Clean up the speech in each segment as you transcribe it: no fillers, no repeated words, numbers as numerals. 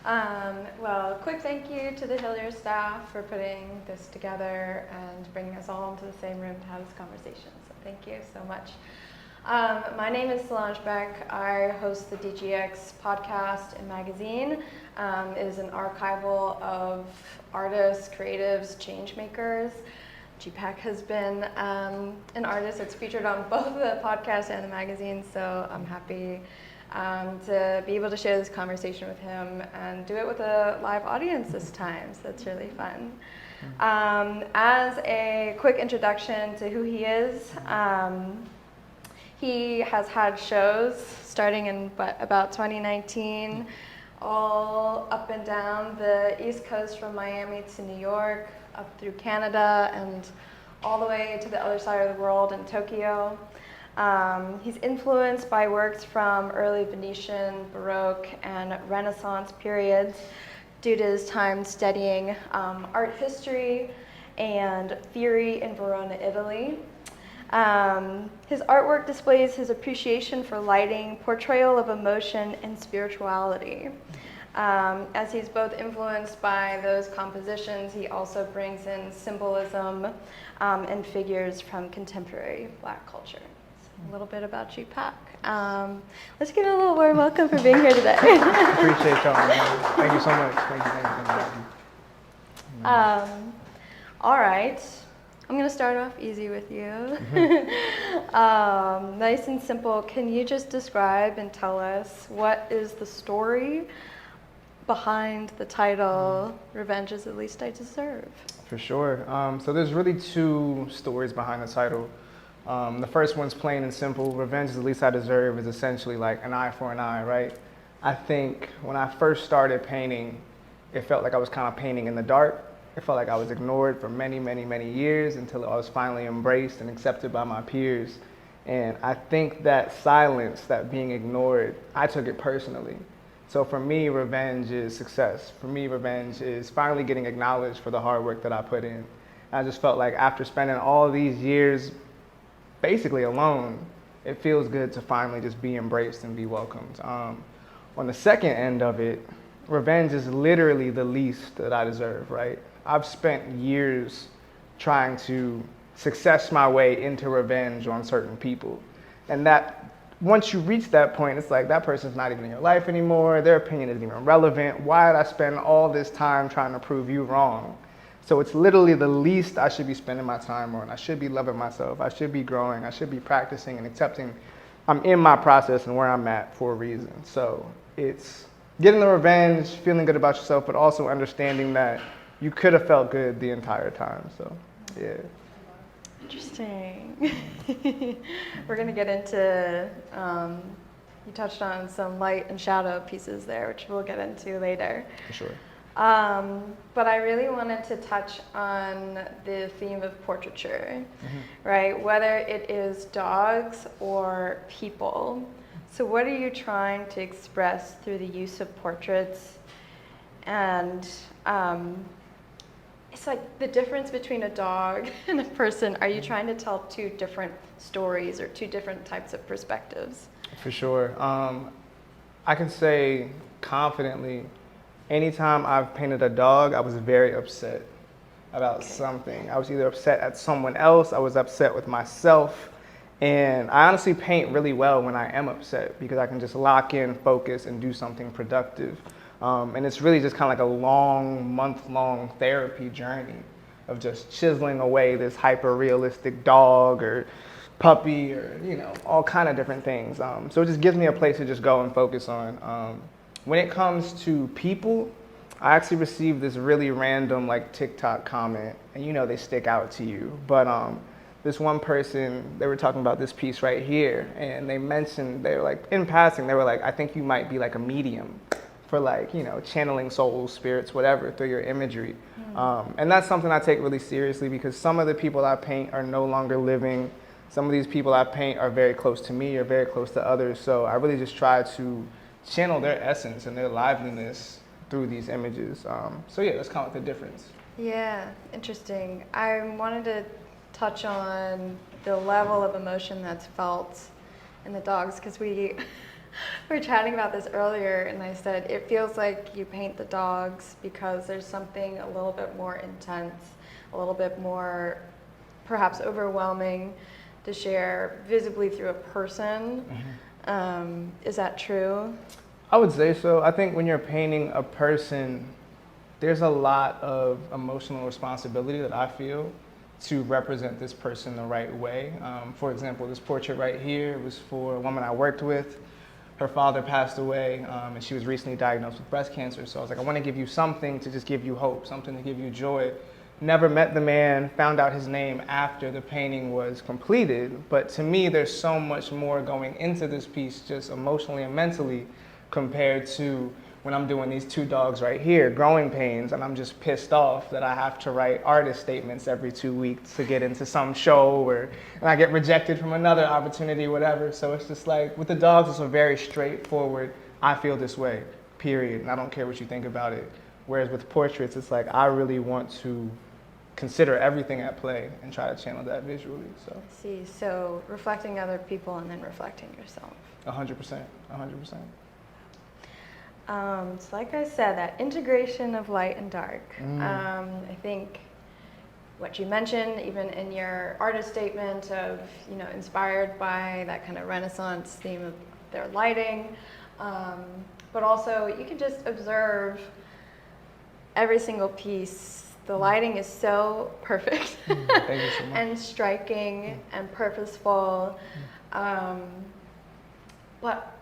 Well, quick thank you to the Hillyer staff for putting this together and bringing us all into the same room to have this conversation. So thank you so much. My name is Célange Beck. I host the DGX podcast and magazine. It is an archival of artists, creatives, change makers. g.pack has been an artist that's featured on both the podcast and the magazine, so I'm happy to be able to share this conversation with him and do it with a live audience this time, so that's really fun. As a quick introduction to who he is, he has had shows starting in about 2019, all up and down the East Coast from Miami to New York, up through Canada, and all the way to the other side of the world in Tokyo. He's influenced by works from early Venetian, Baroque, and Renaissance periods due to his time studying art history and theory in Verona, Italy. His artwork displays his appreciation for lighting, portrayal of emotion, and spirituality. As he's both influenced by those compositions, he also brings in symbolism and figures from contemporary Black culture. A little bit about g.pack. Let's give it a little warm welcome for being here today. Appreciate y'all. Thank you so much. Thank you. All right. I'm going to start off easy with you. Nice and simple. Can you just describe and tell us what is the story behind the title, Revenge is the Least I Deserve? For sure. So there's really two stories behind the title. The first one's plain and simple. Revenge is the least I deserve is essentially like an eye for an eye, right? I think when I first started painting, it felt like I was kind of painting in the dark. It felt like I was ignored for many, many, many years until I was finally embraced and accepted by my peers. And I think that silence, that being ignored, I took it personally. So for me, revenge is success. For me, revenge is finally getting acknowledged for the hard work that I put in. I just felt like after spending all these years basically alone, it feels good to finally just be embraced and be welcomed. On the second end of it, revenge is literally the least that I deserve, right? I've spent years trying to success my way into revenge on certain people. And that once you reach that point, it's like that person's not even in your life anymore. Their opinion isn't even relevant. Why did I spend all this time trying to prove you wrong? So it's literally the least I should be spending my time on. I should be loving myself. I should be growing. I should be practicing and accepting I'm in my process and where I'm at for a reason. So it's getting the revenge, feeling good about yourself, but also understanding that you could have felt good the entire time. So, yeah. Interesting. We're going to get into, you touched on some light and shadow pieces there, which we'll get into later. For sure. But I really wanted to touch on the theme of portraiture, right? Whether it is dogs or people. So what are you trying to express through the use of portraits? And it's like the difference between a dog and a person. Are you trying to tell two different stories or two different types of perspectives? For sure. I can say confidently, anytime I've painted a dog, I was very upset about something. I was either upset at someone else, I was upset with myself, and I honestly paint really well when I am upset because I can just lock in, focus, and do something productive. And it's really just kind of like a long, month-long therapy journey of just chiseling away this hyper-realistic dog or puppy or, you know, all kind of different things. So it just gives me a place to just go and focus on. When it comes to people, I actually received this really random like TikTok comment, and you know they stick out to you. But this one person, they were talking about this piece right here, and they mentioned, they were like, in passing, they were like, I think you might be like a medium for like, you know, channeling souls, spirits, whatever, through your imagery. And that's something I take really seriously because some of the people I paint are no longer living. Some of these people I paint are very close to me or very close to others. So I really just try to channel their essence and their liveliness through these images. So yeah, that's kind of like the difference. Yeah, interesting. I wanted to touch on the level of emotion that's felt in the dogs because We were chatting about this earlier, and I said it feels like you paint the dogs because there's something a little bit more intense, a little bit more perhaps overwhelming to share visibly through a person. Is that true? I would say so. I think when you're painting a person, there's a lot of emotional responsibility that I feel to represent this person the right way. For example, this portrait right here was for a woman I worked with. Her father passed away, and she was recently diagnosed with breast cancer. So I was like, I want to give you something to just give you hope, something to give you joy. Never met the man, found out his name after the painting was completed. But to me, there's so much more going into this piece, just emotionally and mentally, compared to when I'm doing these two dogs right here, growing pains, and I'm just pissed off that I have to write artist statements every 2 weeks to get into some show, and I get rejected from another opportunity, whatever. So it's just like, with the dogs, it's a very straightforward, I feel this way, period, and I don't care what you think about it. Whereas with portraits, it's like, I really want to consider everything at play and try to channel that visually, so. See, so reflecting other people and then reflecting yourself. 100%, 100%. So like I said, that integration of light and dark. I think what you mentioned, even in your artist statement of, inspired by that kind of Renaissance theme of their lighting, but also you can just observe every single piece. The lighting is so perfect Thank you so much. and striking and purposeful. But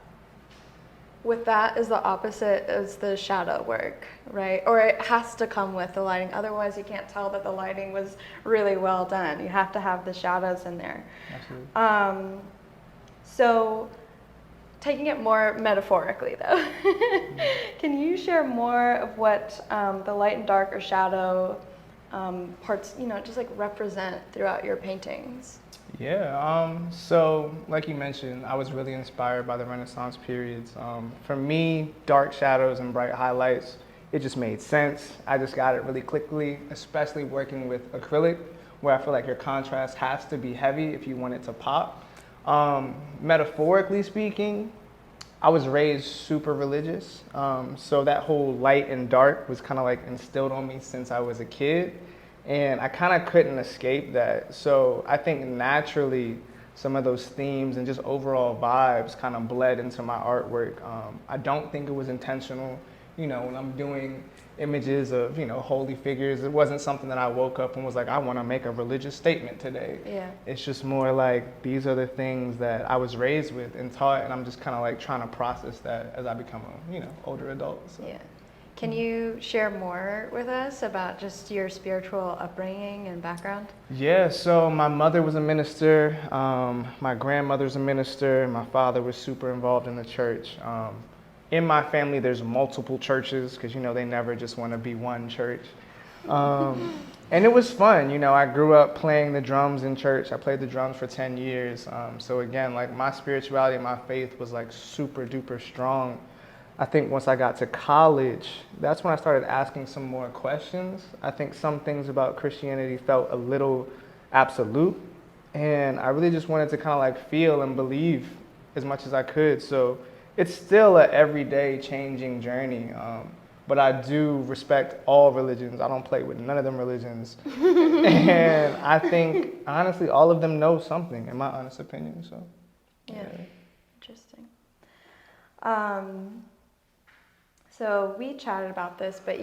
with that is the opposite is the shadow work, right? Or it has to come with the lighting. Otherwise, you can't tell that the lighting was really well done. You have to have the shadows in there. Absolutely. So taking it more metaphorically, though, can you share more of what the light and dark or shadow parts, just like represent throughout your paintings? Yeah, so like you mentioned, I was really inspired by the Renaissance periods. For me, dark shadows and bright highlights, it just made sense. I just got it really quickly, especially working with acrylic, where I feel like your contrast has to be heavy if you want it to pop. Metaphorically speaking, I was raised super religious, so that whole light and dark was kind of like instilled on me since I was a kid. And I kind of couldn't escape that. So I think naturally some of those themes and just overall vibes kind of bled into my artwork. I don't think it was intentional. When I'm doing images of, holy figures, it wasn't something that I woke up and was like, I want to make a religious statement today. Yeah. It's just more like, these are the things that I was raised with and taught, and I'm just kind of like trying to process that as I become a, older adult. So. Yeah. Can you share more with us about just your spiritual upbringing and background? Yeah, so my mother was a minister, my grandmother's a minister, my father was super involved in the church. In my family, there's multiple churches because, they never just want to be one church. And it was fun, I grew up playing the drums in church. I played the drums for 10 years. So again, like my spirituality and my faith was like super duper strong. I think once I got to college, that's when I started asking some more questions. I think some things about Christianity felt a little absolute, and I really just wanted to kind of like feel and believe as much as I could. So it's still an everyday changing journey, but I do respect all religions. I don't play with none of them religions. And I think, honestly, all of them know something, in my honest opinion. So yeah. Interesting. So we chatted about this, but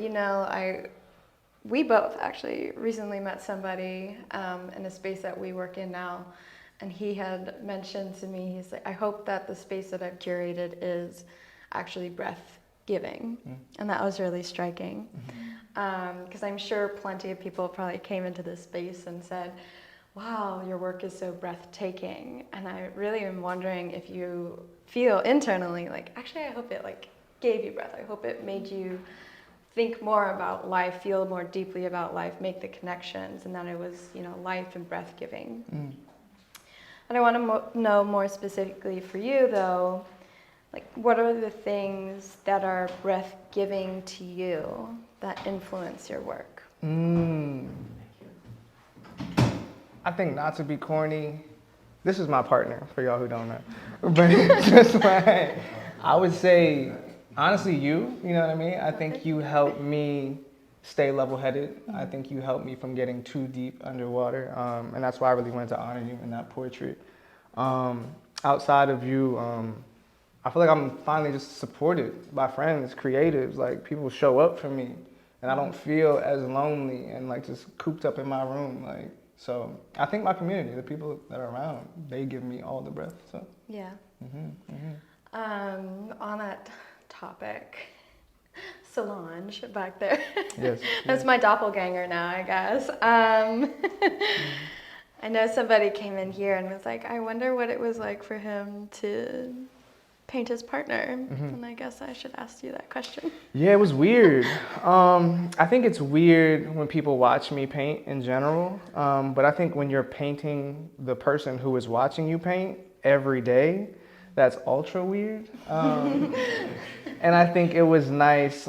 we both actually recently met somebody in a space that we work in now, and he had mentioned to me, he's like, I hope that the space that I've curated is actually breath-giving, and that was really striking, because I'm sure plenty of people probably came into this space and said, wow, your work is so breathtaking, and I really am wondering if you feel internally like, actually, I hope it gave you breath. I hope it made you think more about life, feel more deeply about life, make the connections, and that it was, life and breath giving. And I want to know more specifically for you, though, what are the things that are breath giving to you that influence your work? I think, not to be corny, this is my partner, for y'all who don't know. But it's just like, I would say, honestly, you know what I mean? I think you helped me stay level-headed. I think you helped me from getting too deep underwater. And that's why I really wanted to honor you in that portrait. Outside of you, I feel like I'm finally just supported by friends, creatives, like people show up for me and I don't feel as lonely and like just cooped up in my room. Like, so I think my community, the people that are around, they give me all the breath, so. Yeah. Mm-hmm. On that topic, Célange back there. Yes. That's my doppelganger now, I guess. I know somebody came in here and was like, I wonder what it was like for him to paint his partner. And I guess I should ask you that question. Yeah, it was weird. I think it's weird when people watch me paint in general. But I think when you're painting the person who is watching you paint every day, that's ultra weird. And I think it was nice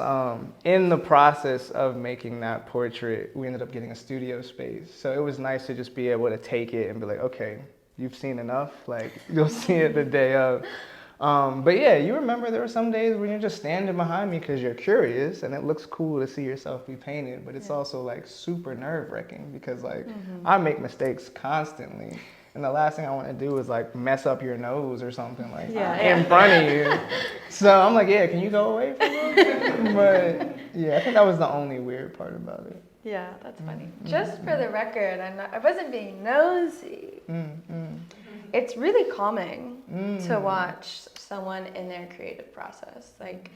in the process of making that portrait, we ended up getting a studio space. So it was nice to just be able to take it and be like, okay, you've seen enough. Like, you'll see it the day of. But yeah, you remember there were some days when you're just standing behind me because you're curious and it looks cool to see yourself be painted, but it's also like super nerve-wracking because like I make mistakes constantly. And the last thing I want to do is like mess up your nose or something like in front of you. So I'm like, yeah, can you go away from me? But yeah, I think that was the only weird part about it. Yeah, that's funny. Just for the record, I wasn't being nosy. It's really calming to watch someone in their creative process. Like,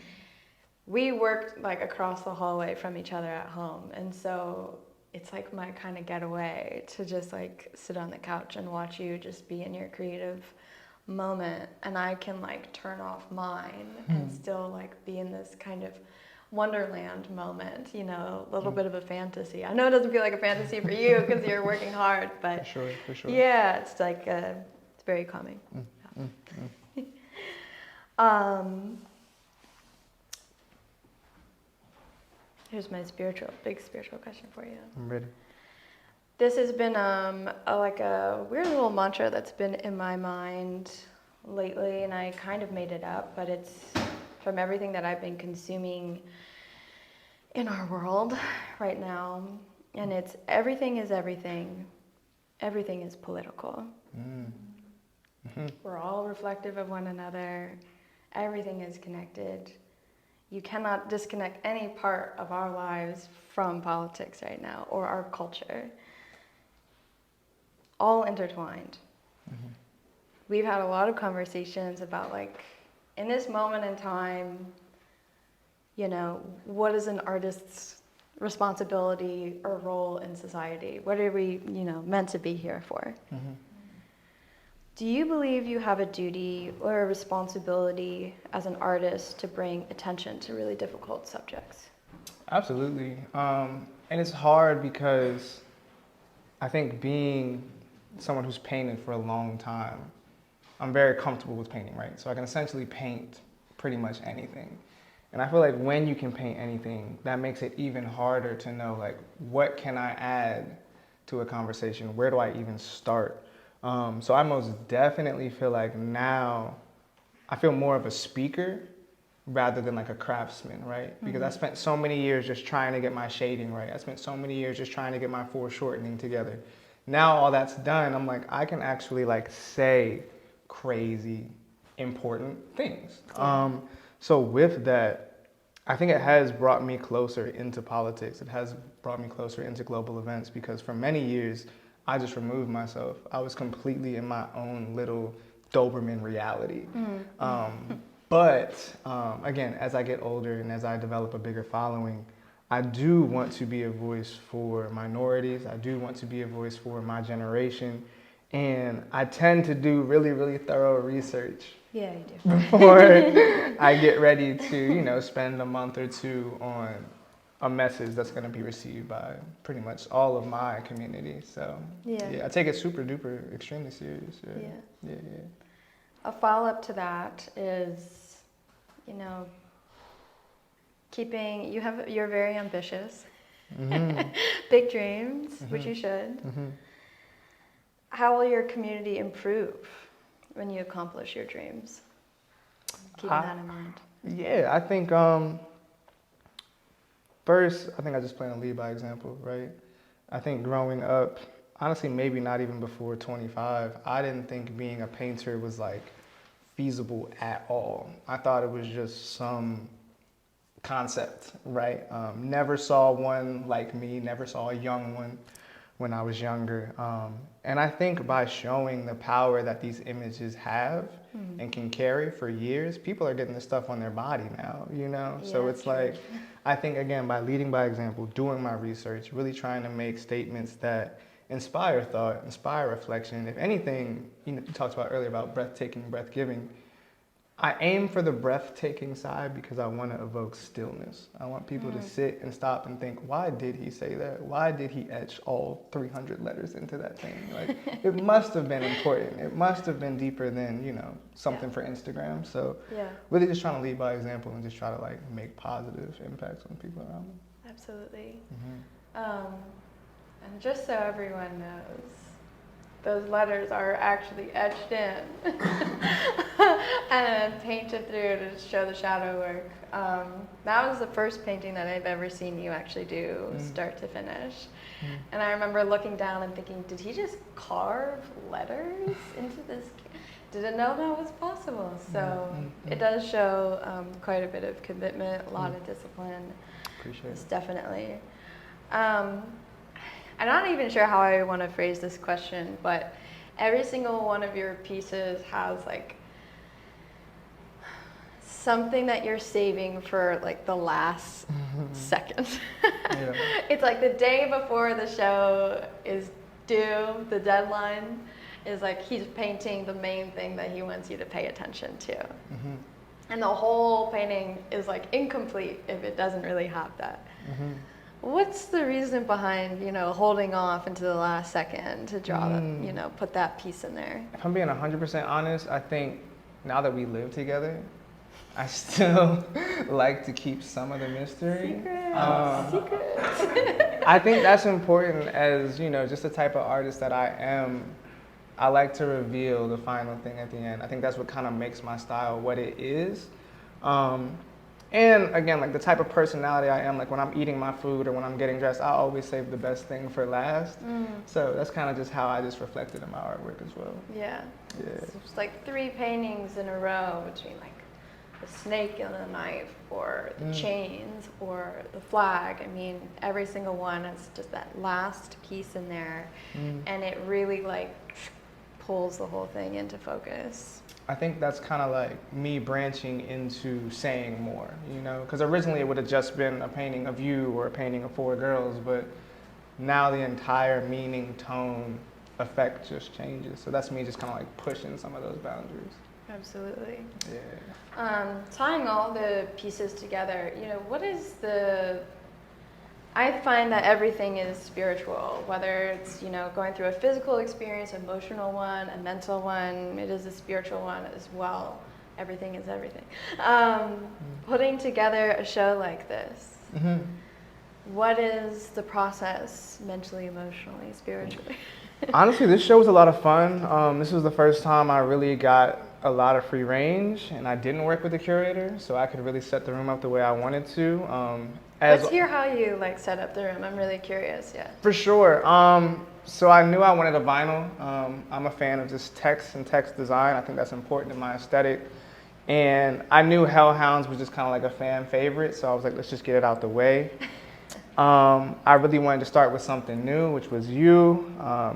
we worked like across the hallway from each other at home, and so it's like my kind of getaway to just like sit on the couch and watch you just be in your creative moment, and I can like turn off mine and still like be in this kind of wonderland moment, you know, a little bit of a fantasy. I know it doesn't feel like a fantasy for you because you're working hard, but For sure. yeah, it's like it's very calming. Here's my big spiritual question for you. I'm ready. This has been like a weird little mantra that's been in my mind lately, and I kind of made it up, but it's from everything that I've been consuming in our world right now, and it's everything is everything. Everything is political. We're all reflective of one another. Everything is connected. You cannot disconnect any part of our lives from politics right now or our culture. All intertwined. We've had a lot of conversations about like, in this moment in time, you know, what is an artist's responsibility or role in society? What are we, you know, meant to be here for? Do you believe you have a duty or a responsibility as an artist to bring attention to really difficult subjects? Absolutely. And it's hard because I think being someone who's painted for a long time, I'm very comfortable with painting, right? So I can essentially paint pretty much anything. And I feel like when you can paint anything, that makes it even harder to know, like, what can I add to a conversation? Where do I even start? So I most definitely feel like now I feel more of a speaker rather than like a craftsman, right? Because I spent so many years just trying to get my shading right. I spent so many years just trying to get my foreshortening together. Now all that's done, I'm like, I can actually like say crazy, important things. So with that, I think it has brought me closer into politics. It has brought me closer into global events because for many years, I just removed myself. I was completely in my own little Doberman reality. But again, as I get older and as I develop a bigger following, I do want to be a voice for minorities. I do want to be a voice for my generation. And I tend to do really, really thorough research. Yeah, you do. Before I get ready to, you know, spend a month or two on a message that's going to be received by pretty much all of my community. So yeah, I take it super duper extremely serious. Yeah. A follow-up to that is, you know, you're very ambitious, big dreams, which you should. How will your community improve when you accomplish your dreams? keeping that in mind? Yeah, I think first, I think I just plan to lead by example, right? I think growing up, honestly, maybe not even before 25, I didn't think being a painter was like feasible at all. I thought it was just some concept, right? Never saw one like me, never saw a young one when I was younger. And I think by showing the power that these images have and can carry for years, people are getting this stuff on their body now, you know? Yeah, So it's true. like, I think again, by leading by example, doing my research, really trying to make statements that inspire thought, inspire reflection. If anything, you know, you talked about earlier about breathtaking, breath-giving. I aim for the breathtaking side because I want to evoke stillness. I want people to sit and stop and think, why did he say that? Why did he etch all 300 letters into that thing? Like, it must have been important. It must have been deeper than, you know, something for Instagram. So really just trying to lead by example and just try to like make positive impacts on people around me. Absolutely. And just so everyone knows, those letters are actually etched in and painted through to show the shadow work. That was the first painting that I've ever seen you actually do, start to finish. And I remember looking down and thinking, did he just carve letters into this? Didn't know that was possible. So it does show quite a bit of commitment, a lot of discipline. Appreciate it. Definitely. I'm not even sure how I want to phrase this question, but every single one of your pieces has like something that you're saving for like the last second. It's like the day before the show is due, the deadline is like he's painting the main thing that he wants you to pay attention to. And the whole painting is like incomplete if it doesn't really have that. What's the reason behind, you know, holding off until the last second to draw that, you know, put that piece in there? If I'm being 100% honest, I think now that we live together, I still like to keep some of the mystery. Secrets. I think that's important as, you know, just the type of artist that I am. I like to reveal the final thing at the end. I think that's what kind of makes my style what it is. And again, like the type of personality I am, like when I'm eating my food or when I'm getting dressed, I always save the best thing for last. So that's kind of just how I just reflected in my artwork as well. Yeah. It's just like 3 paintings in a row between like the snake and the knife or the chains or the flag. I mean, every single one is just that last piece in there. And it really like pulls the whole thing into focus. I think that's kind of like me branching into saying more, you know, because originally it would have just been a painting of you or a painting of 4 girls, but now the entire meaning, tone, effect just changes. So that's me just kind of like pushing some of those boundaries. Absolutely. Yeah. Tying all the pieces together, you know, what is the... I find that everything is spiritual, whether it's, you know, going through a physical experience, emotional one, a mental one, it is a spiritual one as well. Everything is everything. Putting together a show like this, what is the process mentally, emotionally, spiritually? Honestly, this show was a lot of fun. This was the first time I really got a lot of free range, and I didn't work with the curator, so I could really set the room up the way I wanted to. Let's hear how you like set up the room. I'm really curious. Yeah. For sure. So I knew I wanted a vinyl. I'm a fan of just text and text design. I think that's important in my aesthetic. And I knew Hellhounds was just kind of like a fan favorite, so I was like, let's just get it out the way. I really wanted to start with something new, which was you.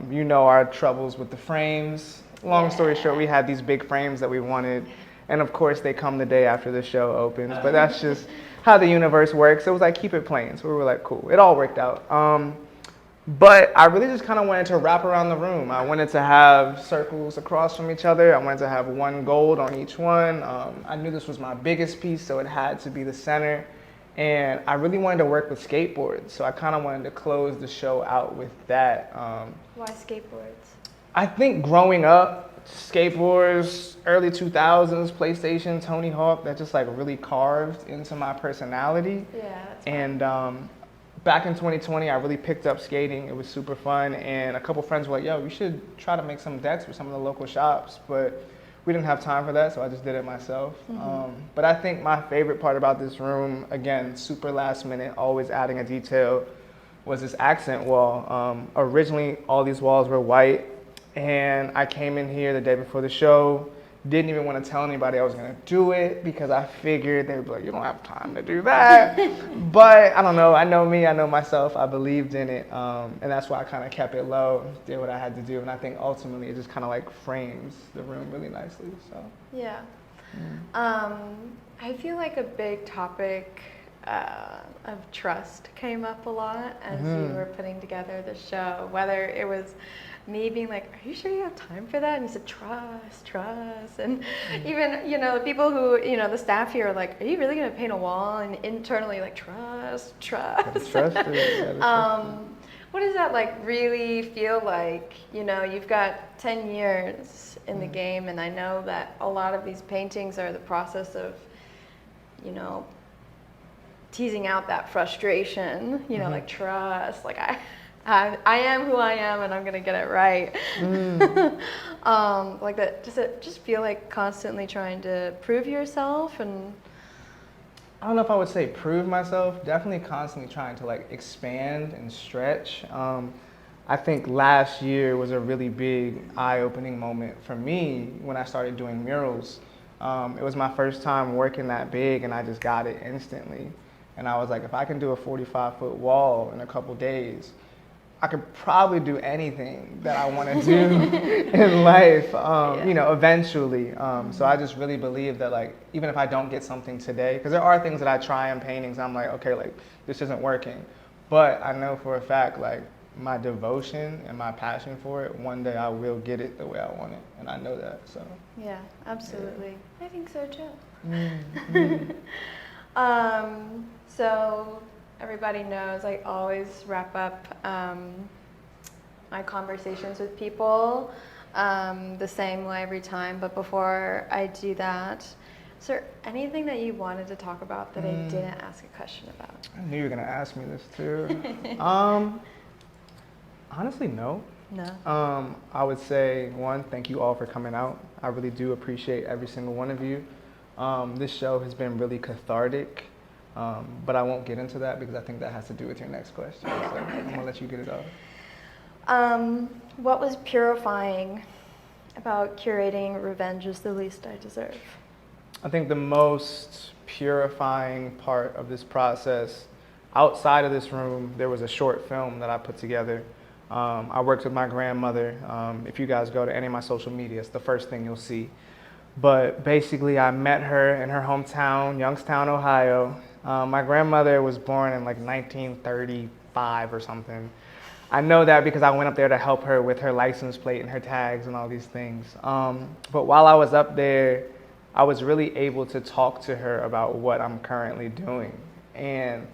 You know our troubles with the frames. Long story short, we had these big frames that we wanted, and of course they come the day after the show opens, but that's just how the universe works. It was like, keep it plain, so we were like, cool. It all worked out. But I really just kind of wanted to wrap around the room. I wanted to have circles across from each other. I wanted to have one gold on each one. I knew this was my biggest piece, so it had to be the center. And I really wanted to work with skateboards, so I kind of wanted to close the show out with that. Why skateboards? I think growing up, skateboards, early 2000s, PlayStation, Tony Hawk, that just like really carved into my personality. Yeah. And back in 2020, I really picked up skating. It was super fun, and a couple friends were like, yo, we should try to make some decks with some of the local shops. But we didn't have time for that, so I just did it myself. But I think my favorite part about this room, again, super last minute, always adding a detail, was this accent wall. Originally, all these walls were white, and I came in here the day before the show, didn't even want to tell anybody I was going to do it because I figured they'd be like, you don't have time to do that. But I don't know. I know me. I know myself. I believed in it. And that's why I kind of kept it low, did what I had to do. And I think ultimately it just kind of like frames the room really nicely. So Yeah. I feel like a big topic of trust came up a lot as you were putting together the show, whether it was me being like, are you sure you have time for that? And you said, trust. And even, you know, the people who, you know, the staff here are like, are you really going to paint a wall? And internally like, trust. What does that like really feel like? You know, you've got 10 years in the game, and I know that a lot of these paintings are the process of, you know, teasing out that frustration, you know, like trust, like I am who I am and I'm gonna get it right. Like that, does it just feel like constantly trying to prove yourself? And I don't know if I would say prove myself, definitely constantly trying to like expand and stretch. I think last year was a really big eye-opening moment for me when I started doing murals. It was my first time working that big, and I just got it instantly. And I was like, if I can do a 45-foot wall in a couple days, I could probably do anything that I want to do in life, you know, eventually. So I just really believe that, like, even if I don't get something today, because there are things that I try in paintings, I'm like, okay, like, this isn't working. But I know for a fact, like, my devotion and my passion for it, one day I will get it the way I want it. And I know that, so. yeah, absolutely. Yeah. I think so too. So everybody knows I always wrap up my conversations with people the same way every time. But before I do that, is there anything that you wanted to talk about that I didn't ask a question about? I knew you were going to ask me this too. Honestly, no. No. I would say, one, thank you all for coming out. I really do appreciate every single one of you. This show has been really cathartic, but I won't get into that because I think that has to do with your next question. So I'm going to let you get it off. What was purifying about curating Revenge is the Least I Deserve? I think the most purifying part of this process, outside of this room, there was a short film that I put together. I worked with my grandmother. If you guys go to any of my social media, it's the first thing you'll see. But basically, I met her in her hometown, Youngstown, Ohio. My grandmother was born in like 1935 or something. I know that because I went up there to help her with her license plate and her tags and all these things. But while I was up there, I was really able to talk to her about what I'm currently doing. And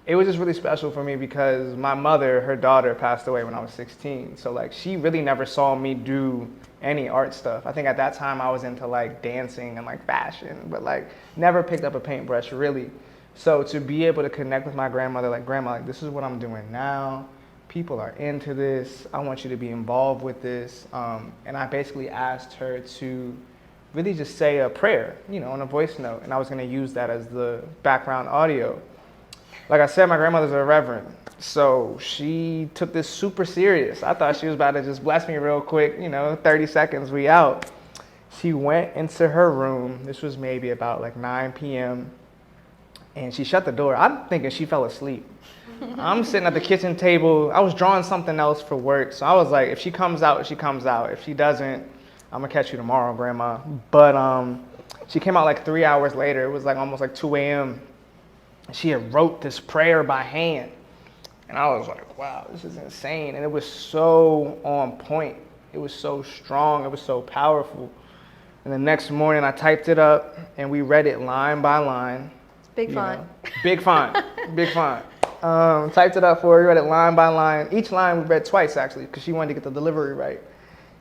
it was just really special for me because my mother, her daughter, passed away when I was 16. So like she really never saw me do any art stuff. I think at that time I was into like dancing and like fashion, but like never picked up a paintbrush really. So to be able to connect with my grandmother, like, grandma, like, this is what I'm doing now. People are into this. I want you to be involved with this. And I basically asked her to really just say a prayer, you know, on a voice note. And I was gonna use that as the background audio. Like I said, my grandmother's a reverend, so she took this super serious. I thought she was about to just bless me real quick, you know, 30 seconds, we out. She went into her room. This was maybe about like 9 p.m. and she shut the door. I'm thinking she fell asleep. I'm sitting at the kitchen table. I was drawing something else for work, so I was like, if she comes out, she comes out. If she doesn't, I'm gonna catch you tomorrow, Grandma. But she came out like 3 hours later. It was like almost like 2 a.m. She had wrote this prayer by hand. And I was like, wow, this is insane. And it was so on point. It was so strong. It was so powerful. And the next morning I typed it up and we read it line by line. It's big font. Big font, big font. Typed it up for her, we read it line by line. Each line we read twice actually, because she wanted to get the delivery right.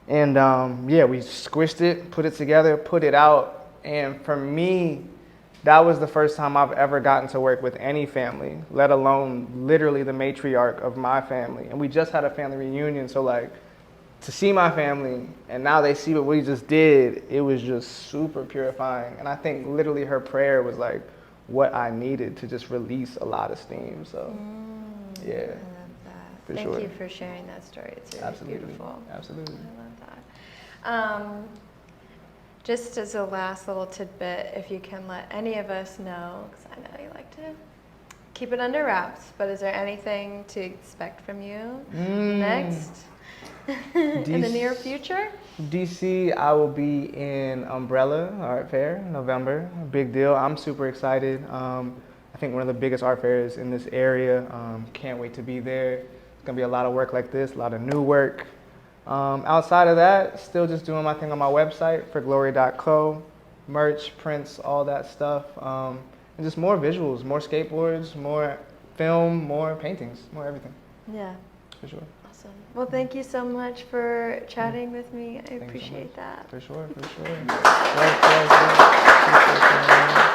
And yeah, we squished it, put it together, put it out. And for me, that was the first time I've ever gotten to work with any family, let alone literally the matriarch of my family. And we just had a family reunion, so like, to see my family, and now they see what we just did, it was just super purifying. And I think literally her prayer was like what I needed to just release a lot of steam. So, yeah. I love that. For Thank sure. you for sharing that story. It's really Absolutely. beautiful. Absolutely. I love that. Just as a last little tidbit, if you can let any of us know, because I know you like to keep it under wraps, but is there anything to expect from you next in the near future? DC, I will be in Umbrella Art Fair in November. A big deal. I'm super excited. I think one of the biggest art fairs in this area. Can't wait to be there. It's gonna be a lot of work like this, a lot of new work. Outside of that, still just doing my thing on my website for glory.co, merch, prints, all that stuff. And just more visuals, more skateboards, more film, more paintings, more everything. Yeah. For sure. Awesome. Well, thank you so much for chatting with me. I Thank you so appreciate much. that. For sure, for sure. Yes, yes, yes.